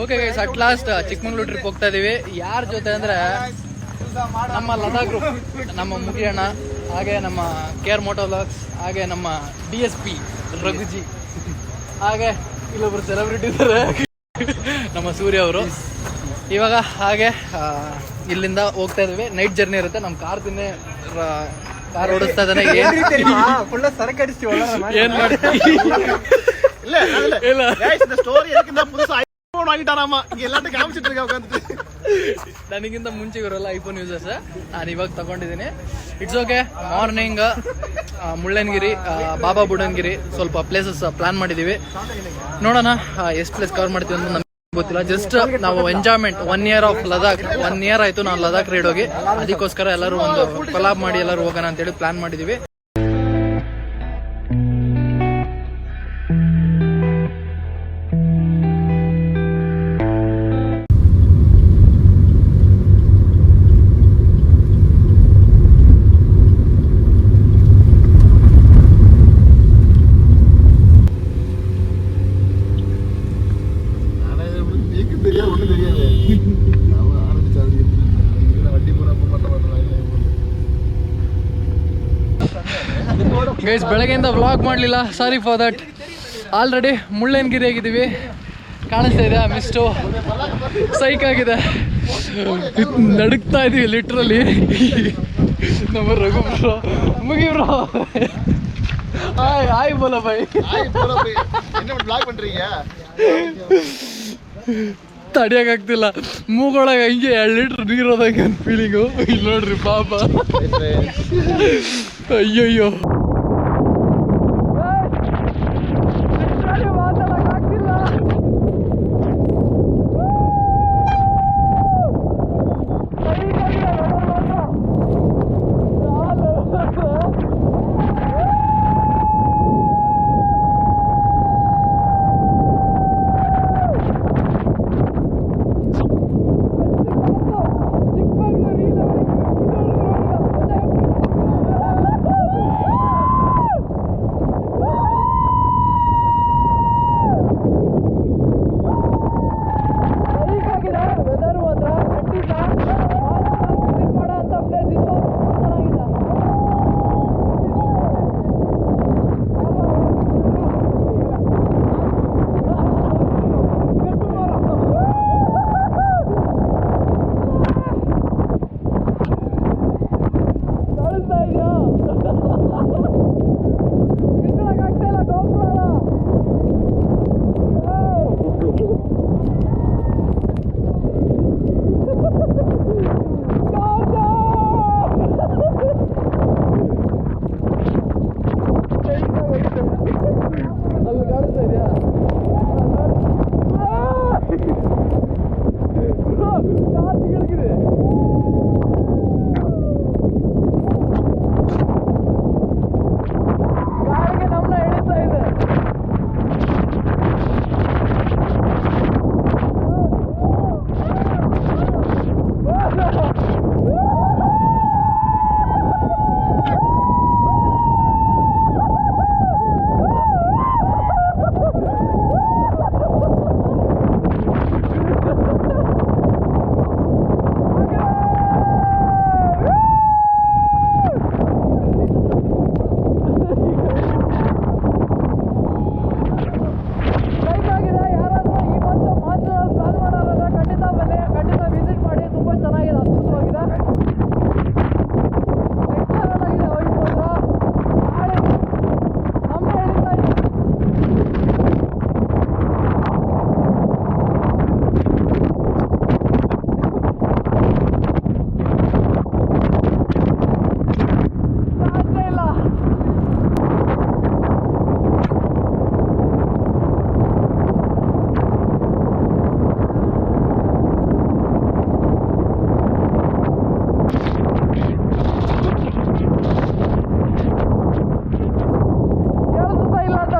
Okay guys, at last Chikmagalur trip ಹೋಗ್ತಾ ಇದೀವಿ. ಯಾರ ಜೊತೆ ಅಂದ್ರೆ ನಮ್ಮ ಲದಾಖ್ ಗ್ರೂಪ್, ನಮ್ಮ ಮುಗಿಯಣ್ಣ, ಹಾಗೆ ನಮ್ಮ ಕೇರ್ ಮೋಟೋವ್ಲಾಗ್ಸ್, ಹಾಗೆ ನಮ್ಮ DSP ರಘುಜಿ, ಹಾಗೆ ಇಲ್ಲೊಬ್ರು ಸೆಲೆಬ್ರಿಟಿ ಇದ್ದಾರೆ ನಮ್ಮ ಸೂರ್ಯ ಅವರು. ಇವಾಗ ಹಾಗೆ ಇಲ್ಲಿಂದ ಹೋಗ್ತಾ ಇದೀವಿ. ನೈಟ್ ಜರ್ನಿ ಇರುತ್ತೆ. ನಮ್ಮ ಕಾರ್ ಓಡಿಸ್ತಾ ಇದ್ದಾನೆ. ಏನ್ ಮಾಡ್ತೀವಿ ನನಗಿಂತ ಮುಂಚೆ ಇವರೆಲ್ಲ ಐಫೋನ್ ಯೂಸರ್ಸ್. ನಾನು ಇವಾಗ ತಗೊಂಡಿದ್ದೀನಿ. It's okay. Morning Mullayanagiri, Baba Budangiri ಸ್ವಲ್ಪ ಪ್ಲೇಸಸ್ ಪ್ಲಾನ್ ಮಾಡಿದೀವಿ. ನೋಡೋಣ ಎಷ್ಟು ಪ್ಲೇಸ್ ಕವರ್ ಮಾಡ್ತೀವಿ ಅಂತ ನಮ್ಗೆ ಗೊತ್ತಿಲ್ಲ. ಜಸ್ಟ್ ನಾವು enjoyment 1 year of Ladakh. 1 year ಆಯ್ತು ನಾವು ಲದಾಖ್ ರೈಡ್ ಹೋಗಿ. ಅದಕ್ಕೋಸ್ಕರ ಎಲ್ಲರೂ ಒಂದು ಕೊಲಾಬ್ ಮಾಡಿ ಎಲ್ಲರೂ ಹೋಗೋಣ ಅಂತೇಳಿ ಪ್ಲಾನ್ ಮಾಡಿದೀವಿ. ಗೈಸ್, ಬೆಳಗ್ಗೆಯಿಂದ ವ್ಲಾಗ್ ಮಾಡಲಿಲ್ಲ, sorry for that. Already Mullayanagiri ಆಗಿದ್ದೀವಿ. ಕಾಣಿಸ್ತಾ ಇದೆ ಮಿಸ್ಟು, ಸೈಕ್ ಆಗಿದೆ, ನಡುಕ್ತಾ ಇದೀವಿ ಲಿಟ್ರಲಿ. ನಮ್ಮ ರಘು ಬ್ರೋ, ಮುಗಿ ಬ್ರೋ, ಹಾಯ್ ಬೋಲ ಬೈ. ತಡಿಯೋಕ್ಕಾಗ್ತಿಲ್ಲ, ಮೂಗೊಳಗೆ ಹಿಂಗೆ 2 ಲೀಟ್ರ್ ನೀರು ಹೋದಂಗೆ ಅಂತ ಫೀಲಿಂಗು. ಇಲ್ಲಿ ನೋಡ್ರಿ ಪಾಪ, ಅಯ್ಯಯ್ಯೋ.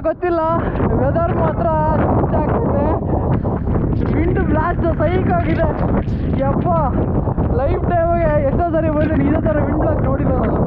ಗೊತ್ತಿಲ್ಲ, ವೆದರ್ ಮಾತ್ರ ಆಗ್ತಿದೆ. ವಿಂಡ್ ಬ್ಲಾಸ್ಟ್ ಸೈಕ್ ಆಗಿದೆ. ಯಪ್ಪ, ಲೈಫ್ ಟೈಮಿಗೆ ಎಷ್ಟೋ ಸರಿ ಬಂದಿದ್ದೀನಿ, ಇದೇ ಥರ ವಿಂಡ್ ಬ್ಲಾಸ್ಟ್ ನೋಡಿಲ್ಲ ನಾನು.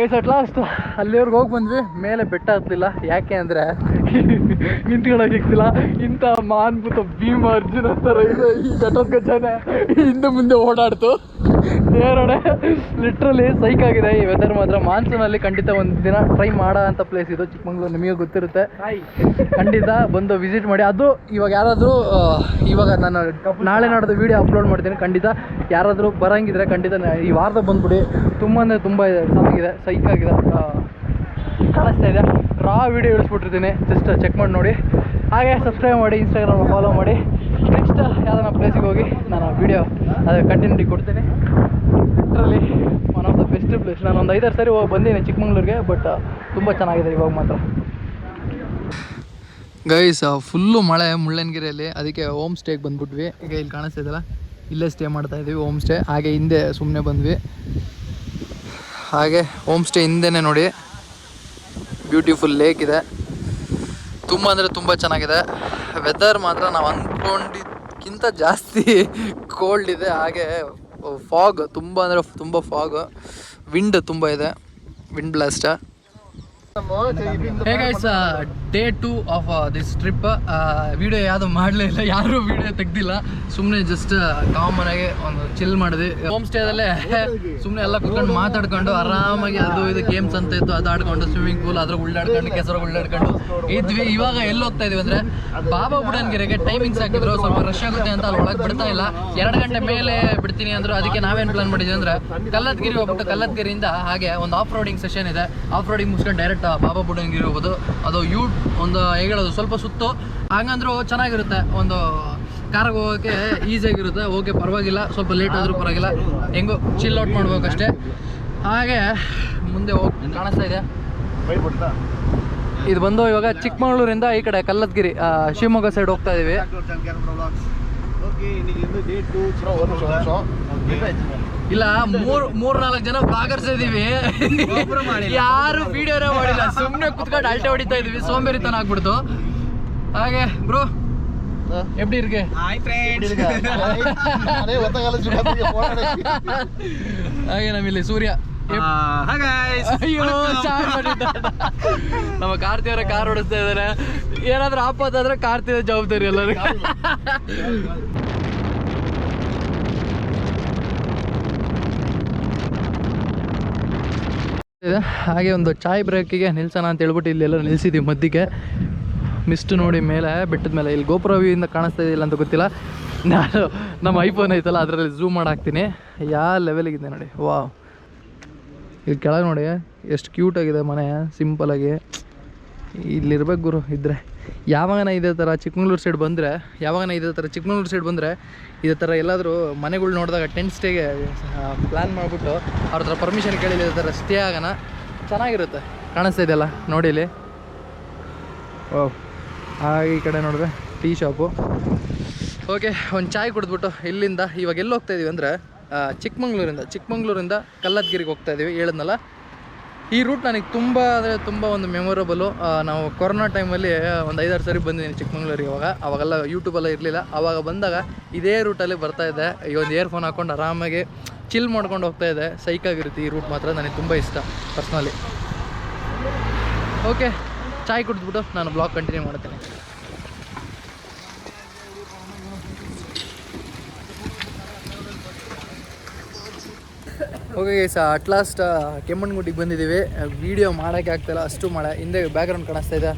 ಗೈಸ್ ಅಟ್ ಲಾಸ್ಟ್ ಅಲ್ಲಿವರೆಗೆ ಹೋಗಿ ಬಂದ್ವಿ. ಮೇಲೆ ಬೆಟ್ಟ ಹತ್ತಲಿಲ್ಲ, ಯಾಕೆ ಅಂದರೆ ನಿಂತ್ಕೊಳ್ಳೋಕ್ಕಿಲ್ಲ. ಇಂಥ ಮಾನ್ಭೂತ ಭೀಮ ಅರ್ಜುನ ಥರ ಇದೆ ಈ ಘಟೋತ್ಕಚನೆ ಹಿಂದೆ ಮುಂದೆ ಓಡಾಡ್ತು. ದೇವರೊಡೆ ಲಿಟ್ರಲಿ ಸೈಕ್ ಆಗಿದೆ ಈ ವೆದರ್ ಮಾತ್ರ. ಮಾನ್ಸೂನಲ್ಲಿ ಖಂಡಿತ ಒಂದು ದಿನ ಟ್ರೈ ಮಾಡೋ ಅಂಥ ಪ್ಲೇಸ್ ಇದು ಚಿಕ್ಕಮಂಗ್ಳೂರು, ನಿಮಗೆ ಗೊತ್ತಿರುತ್ತೆ. ಖಂಡಿತ ಬಂದು ವಿಸಿಟ್ ಮಾಡಿ. ಅದು ಇವಾಗ ಯಾರಾದರೂ ಇವಾಗ ನಾನು ನಾಳೆ ನಾಡ್ದು ವೀಡಿಯೋ ಅಪ್ಲೋಡ್ ಮಾಡ್ತೀನಿ. ಖಂಡಿತ ಯಾರಾದರೂ ಬರೋಂಗಿದ್ರೆ ಖಂಡಿತ ಈ ವಾರದ ಬಂದ್ಬಿಡಿ. ತುಂಬ ಅಂದರೆ ತುಂಬ ಚೆನ್ನಾಗಿದೆ, ಸೈಕ್ ಆಗಿದೆ, ಕಾಣಿಸ್ತಾ ಇದೆ. ರಾ ವೀಡಿಯೋ ಇಳಿಸ್ಬಿಟ್ಟಿರ್ತೀನಿ, ಜಸ್ಟ್ ಚೆಕ್ ಮಾಡಿ ನೋಡಿ. ಹಾಗೆ ಸಬ್ಸ್ಕ್ರೈಬ್ ಮಾಡಿ, ಇನ್ಸ್ಟಾಗ್ರಾಮ್ ಫಾಲೋ ಮಾಡಿ. ನೆಕ್ಸ್ಟ್ ಯಾವ್ದಾರ ಪ್ಲೇಸಿಗೆ ಹೋಗಿ ನಾನು ವೀಡಿಯೋ ಅದು ಕಂಟಿನ್ಯೂಟಿ ಕೊಡ್ತೀನಿ. Literally one of the best place. ನಾನು ಒಂದು 5-6 ಸರಿ ಹೋಗಿ ಬಂದೀನಿ ಚಿಕ್ಕಮಂಗ್ಳೂರಿಗೆ, ಬಟ್ ತುಂಬ ಚೆನ್ನಾಗಿದೆ ಇವಾಗ ಮಾತ್ರ. ಗೈಸ್ ಫುಲ್ಲು ಮಳೆ ಮುಳ್ಳಯ್ಯನಗಿರಿಯಲ್ಲಿ, ಅದಕ್ಕೆ ಹೋಮ್ ಸ್ಟೇಗೆ ಬಂದ್ಬಿಟ್ವಿ. ಈಗ ಇಲ್ಲಿ ಕಾಣಿಸ್ತಾ ಇದೆಯಲ್ಲ, ಇಲ್ಲೇ ಸ್ಟೇ ಮಾಡ್ತಾಯಿದ್ವಿ ಹೋಮ್ ಸ್ಟೇ. ಹಾಗೆ ಹಿಂದೆ ಸುಮ್ಮನೆ ಬಂದ್ವಿ. ಹಾಗೆ ಹೋಮ್ ಸ್ಟೇ ಹಿಂದೆನೇ ನೋಡಿ ಬ್ಯೂಟಿಫುಲ್ ಲೇಕ್ ಇದೆ. ತುಂಬ ಅಂದರೆ ತುಂಬ ಚೆನ್ನಾಗಿದೆ. ವೆದರ್ ಮಾತ್ರ ನಾವು ಅಂದ್ಕೊಂಡಿದ್ದಕ್ಕಿಂತ ಜಾಸ್ತಿ ಕೋಲ್ಡ್ ಇದೆ. ಹಾಗೆ ಫಾಗ್ ತುಂಬ ಅಂದರೆ ತುಂಬ ಫಾಗ್, ವಿಂಡ್ ತುಂಬ ಇದೆ, ವಿಂಡ್ ಬ್ಲಾಸ್ಟ್. ಹೇಗೆ day 2 of this trip. Video ಯಾವುದು ಮಾಡಲೇ ಇಲ್ಲ, ಯಾರೂ ವಿಡಿಯೋ ತೆಗ್ದಿಲ್ಲ. ಸುಮ್ಮನೆ ಜಸ್ಟ್ ಕಾಮನಾಗಿ ಒಂದು ಚಿಲ್ ಮಾಡಿದ್ವಿ ಹೋಮ್ ಸ್ಟೇದಲ್ಲೇ. ಸುಮ್ಮನೆ ಎಲ್ಲ ಕುತ್ಕೊಂಡು ಮಾತಾಡ್ಕೊಂಡು ಆರಾಮಾಗಿ ಅದು ಇದು ಗೇಮ್ಸ್ ಅಂತ ಇತ್ತು, ಅದು ಆಡ್ಕೊಂಡು ಸ್ವಿಮ್ಮಿಂಗ್ ಪೂಲ್ ಅದ್ರ ಉಳ್ಳಾಡ್ಕೊಂಡು ಕೆಸರು ಉಳ್ಳಾಡ್ಕೊಂಡು ಇದ್ವಿ. ಇವಾಗ ಎಲ್ಲಿ ಹೋಗ್ತಾ ಇದೀವಿ ಅಂದರೆ ಬಾಬಾ ಬುಡನ್ಗಿರಿಗೆ ಟೈಮಿಂಗ್ಸ್ ಹಾಕಿದ್ರು, ಸ್ವಲ್ಪ ರಶ್ ಆಗುತ್ತೆ ಅಂತ ಅಲ್ಲಿ ಒಳಗೆ ಬಿಡ್ತಾ ಇಲ್ಲ. 2 ಗಂಟೆ ಮೇಲೆ ಬಿಡ್ತೀನಿ ಅಂದರು. ಅದಕ್ಕೆ ನಾವೇನು ಪ್ಲಾನ್ ಮಾಡಿದ್ವಿ ಅಂದರೆ ಕಲ್ಲತ್ಗಿರಿ ಹೋಗ್ಬಿಟ್ಟು ಕಲ್ಲತ್ಗಿರಿಯಿಂದ ಹಾಗೆ ಒಂದು ಆಫ್ ರೋಡಿಂಗ್ ಸೆಷನ್ ಇದೆ, ಆಫ್ ರೋಡಿಂಗ್ ಮುಗಿಸ್ಕೊಂಡು ಡೈರೆಕ್ಟ್ ಬಾಬಾ ಬುಡನ್ಗಿರಿ ಹೋಗೋದು. ಅದು ಒಂದು ಹೇಳೋದು ಸ್ವಲ್ಪ ಸುತ್ತು, ಹಂಗಂದ್ರೂ ಚೆನ್ನಾಗಿರುತ್ತೆ. ಒಂದು ಕಾರಿಗೆ ಹೋಗೋಕ್ಕೆ ಈಸಿಯಾಗಿರುತ್ತೆ. ಓಕೆ ಪರವಾಗಿಲ್ಲ, ಸ್ವಲ್ಪ ಲೇಟ್ ಆದರೂ ಪರವಾಗಿಲ್ಲ, ಹೆಂಗೋ ಚಿಲ್ ಔಟ್ ಮಾಡ್ಬೇಕಷ್ಟೇ. ಹಾಗೆ ಮುಂದೆ ಹೋಗಿ ಕಾಣಿಸ್ತಾ ಇದೆ, ಇದು ಬಂದು ಇವಾಗ ಚಿಕ್ಕಮಗಳೂರಿಂದ ಈ ಕಡೆ ಕಲ್ಲತ್ಗಿರಿ ಶಿವಮೊಗ್ಗ ಸೈಡ್ ಹೋಗ್ತಾ ಇದೀವಿ. ಇಲ್ಲ 3-4 ಜನ ಬ್ಲಾಗರ್ಸ್ ಇದೀವಿ, ಯಾರು ವಿಡಿಯೋನೇ ಮಾಡಿಲ್ಲ, ಸುಮ್ಮನೆ ಕುತ್ಕೊಂಡು ಅಲ್ಟೆ ಹೊಡಿತಾ ಇದೀವಿ. ಸೋಂಬೇರಿತನ ಆಗ್ಬಿಡ್ತು. ಹಾಗೆ ಬ್ರೋ எப்படி இருக்கு? Hi friends. ಹಾಗೆ ನಮ್ಮಿಲ್ಲಿ ಸೂರ್ಯ. Hi guys. ಅಯ್ಯೋ ಸ್ಟಾರ್ಟ್ ಮಾಡಿದ್ದಾರೆ. ನಮ್ಮ ಕಾರ್ತಿಯವರ ಕಾರ್ ಓಡಿಸ್ತಾ ಇದ್ದಾರೆ. ಏನಾದ್ರೂ ಆಪತ್ತಾದ್ರೆ ಕಾರ್ತಿಯ ಜವಾಬ್ದಾರಿ ಎಲ್ಲರೂ. ಹಾಗೆ ಒಂದು ಚಾಯ್ ಬ್ರೇಕಿಗೆ ನಿಲ್ಸೋಣ ಅಂತ ಹೇಳ್ಬಿಟ್ಟು ಇಲ್ಲೆಲ್ಲ ನಿಲ್ಸಿದ್ದೀವಿ ಮಧ್ಯಕ್ಕೆ. ಮಿಸ್ಟ್ ನೋಡಿ ಮೇಲೆ ಬೆಟ್ಟದ ಮೇಲೆ. ಇಲ್ಲಿ ಗೋಪುರ ವ್ಯೂಯಿಂದ ಕಾಣಿಸ್ತಾ ಇದೆಯಿಲ್ಲ ಅಂತ ಗೊತ್ತಿಲ್ಲ. ನಾನು ನಮ್ಮ ಐಫೋನ್ ಐತಲ್ಲ ಅದರಲ್ಲಿ ಝೂಮ್ ಮಾಡಿ ಹಾಕ್ತೀನಿ. ಯಾವ ಲೆವೆಲಿಗಿದೆ ನೋಡಿ. ವಾವ್, ಇಲ್ಲಿ ಕೆಳಗೆ ನೋಡಿ ಎಷ್ಟು ಕ್ಯೂಟಾಗಿದೆ ಮನೆ, ಸಿಂಪಲಾಗಿ. ಇಲ್ಲಿರ್ಬೇಕು ಗುರು ಇದ್ದರೆ. ಯಾವಾಗನ ಇದೇ ಥರ ಚಿಕ್ಕಮಂಗ್ಳೂರು ಸೈಡ್ ಬಂದರೆ ಇದೇ ಥರ ಎಲ್ಲಾದರೂ ಮನೆಗಳು ನೋಡಿದಾಗ ಟೆಂಟ್ ಸ್ಟೇಗೆ ಪ್ಲ್ಯಾನ್ ಮಾಡಿಬಿಟ್ಟು ಅವ್ರ ಹತ್ರ ಪರ್ಮಿಷನ್ ಕೇಳಿ ಇದೇ ಥರ ಸ್ಟೇ ಆಗೋಣ, ಚೆನ್ನಾಗಿರುತ್ತೆ. ಕಾಣಿಸ್ತಾ ಇದೆಯಲ್ಲ ನೋಡಿ ಇಲ್ಲಿ. ಓ ಹಾಗೆ ಈ ಕಡೆ ನೋಡಿದ್ರೆ ಟೀ ಶಾಪು. ಓಕೆ, ಒಂದು ಚಾಯ್ ಕುಡಿದ್ಬಿಟ್ಟು ಇಲ್ಲಿಂದ ಇವಾಗ ಎಲ್ಲಿ ಹೋಗ್ತಾ ಇದೀವಿ ಅಂದರೆ ಚಿಕ್ಕಮಂಗ್ಳೂರಿಂದ ಕಲ್ಲತ್ಗಿರಿಗೆ ಹೋಗ್ತಾ ಇದ್ದೀವಿ. ಹೇಳಿದ್ನಲ್ಲ, ಈ ರೂಟ್ ನನಗೆ ತುಂಬ ಅಂದರೆ ತುಂಬ ಒಂದು ಮೆಮೊರಬಲು. ನಾವು ಕೊರೋನಾ ಟೈಮಲ್ಲಿ ಒಂದು 5-6 ಸರಿ ಬಂದಿದ್ದೀನಿ ಚಿಕ್ಕಮಂಗ್ಳೂರಿಗೆ. ಅವಾಗೆಲ್ಲ ಯೂಟ್ಯೂಬೆಲ್ಲ ಇರಲಿಲ್ಲ. ಆವಾಗ ಬಂದಾಗ ಇದೇ ರೂಟಲ್ಲಿ ಬರ್ತಾಯಿದ್ದೆ. ಈ ಒಂದು ಇಯರ್ಫೋನ್ ಹಾಕ್ಕೊಂಡು ಆರಾಮಾಗಿ ಚಿಲ್ ಮಾಡ್ಕೊಂಡು ಹೋಗ್ತಾ ಇದೆ. ಸೈಕಾಗಿರುತ್ತೆ ಈ ರೂಟ್ ಮಾತ್ರ, ನನಗೆ ತುಂಬ ಇಷ್ಟ ಪರ್ಸ್ನಲಿ. ಓಕೆ, ಚಾಯ್ ಕುಡಿದ್ಬಿಟ್ಟು ನಾನು ಬ್ಲಾಗ್ ಕಂಟಿನ್ಯೂ ಮಾಡ್ತೀನಿ. ಓಕೆ ಗೈಸ್, ಅಟ್ ಲಾಸ್ಟ್ ಕೆಮ್ಮಣ್ಣಗುಡ್ಡಿಗೆ ಬಂದಿದ್ದೀವಿ. ವೀಡಿಯೋ ಮಾಡೋಕ್ಕೆ ಆಗ್ತಾಯಿಲ್ಲ, ಅಷ್ಟು ಮಳೆ. ಹಿಂದೆ ಬ್ಯಾಕ್ಗ್ರೌಂಡ್ ಕಾಣಿಸ್ತಾ ಇದೆ,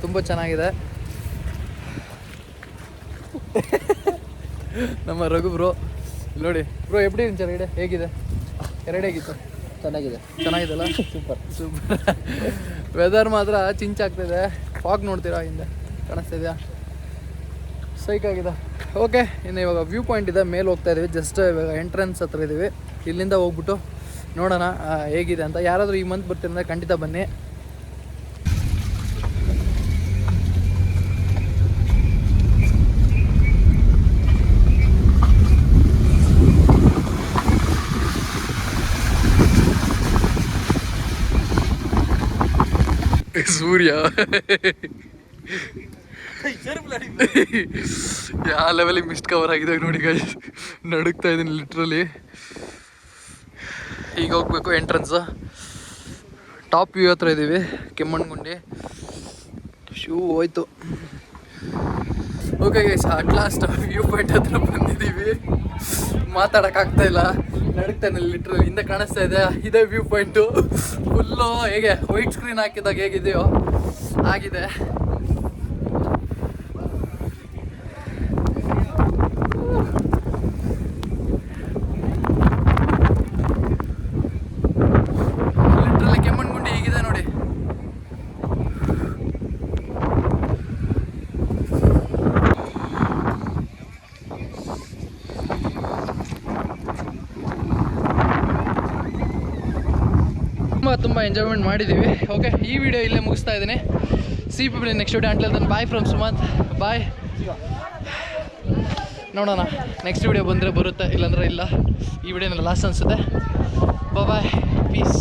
ತುಂಬ ಚೆನ್ನಾಗಿದೆ. ನಮ್ಮ ರಘು ಬ್ರೋ ನೋಡಿ. ಬ್ರೋ ಎಪ್ಪಡಿ ಇರುತ್ತೆ ಹೇಗಿದೆ? ಹೇಗಿತ್ತು? ಚೆನ್ನಾಗಿದೆಲ್ಲ. ಸೂಪರ್. ವೆದರ್ ಮಾತ್ರ ಚಿಂಚಾಗ್ತಿದೆ. ಫಾಗ್ ನೋಡ್ತೀರಾ ಹಿಂದೆ ಕಾಣಿಸ್ತಾ ಇದೆಯಾ? ಸೈಕಾಗಿದೆ. ಓಕೆ, ಇನ್ನು ಇವಾಗ ವ್ಯೂ ಪಾಯಿಂಟ್ ಇದೆ, ಮೇಲೆ ಹೋಗ್ತಾ ಇದ್ದೀವಿ. ಜಸ್ಟ್ ಇವಾಗ ಎಂಟ್ರೆನ್ಸ್ ಹತ್ರ ಇದ್ದೀವಿ. ಇಲ್ಲಿಂದ ಹೋಗ್ಬಿಟ್ಟು ನೋಡೋಣ ಹೇಗಿದೆ ಅಂತ. ಯಾರಾದರೂ ಈ ಮಂತ್ ಬರ್ತಿರಂದ್ರೆ ಖಂಡಿತ ಬನ್ನಿ. ಸೂರ್ಯ ಯಾವ ಲೆವೆಲಿಗೆ ಮಿಸ್ಟ್ ಕವರ್ ಆಗಿದೆ ನೋಡಿ ಗೈಸ್. ನಡುಕ್ತಾ ಇದ್ದೀನಿ ಲಿಟ್ರಲಿ. ಈಗ ಹೋಗ್ಬೇಕು ಎಂಟ್ರೆನ್ಸ್. ಟಾಪ್ ವ್ಯೂ ಹತ್ರ ಇದ್ದೀವಿ, ಕೆಮ್ಮಣ್ಣಗುಂಡಿ. ಶೂ ಹೋಯ್ತು. Okay guys, at last view point ಹತ್ರ ಬಂದಿದ್ದೀವಿ. ಮಾತಾಡೋಕ್ಕಾಗ್ತಾ ಇಲ್ಲ, ನಡುಕ್ತಾನೆ ಲಿಟ್ರಲಿ. ಹಿಂದೆ ಕಾಣಿಸ್ತಾ ಇದೆ, ಇದೇ ವ್ಯೂ ಪಾಯಿಂಟು. ಫುಲ್ಲು ಹೇಗೆ ವೈಟ್ ಸ್ಕ್ರೀನ್ ಹಾಕಿದಾಗ ಹೇಗಿದೆಯೋ ಆಗಿದೆ. ಲಿಟ್ರಲಿ ಕೆಮ್ಮಣ್ಣಗುಂಡಿ ಹೀಗಿದೆ ನೋಡಿ. ತುಂಬ ಎಂಜಾಯ್ಮೆಂಟ್ ಮಾಡಿದ್ದೀವಿ. ಓಕೆ, ಈ ವಿಡಿಯೋ ಇಲ್ಲೇ ಮುಗಿಸ್ತಾ ಇದ್ದೀನಿ. See people in next video. Until then bye from Sumanth. Bye. ನೋಡೋಣ ನೆಕ್ಸ್ಟ್ ವಿಡಿಯೋ ಬಂದರೆ ಬರುತ್ತೆ, ಇಲ್ಲಾಂದರೆ ಇಲ್ಲ. ಈ ವಿಡಿಯೋನಲ್ಲಿ ಲಾಸ್ಟ್ ಅನಿಸುತ್ತೆ. ಬಾಯ್, ಪೀಸ್.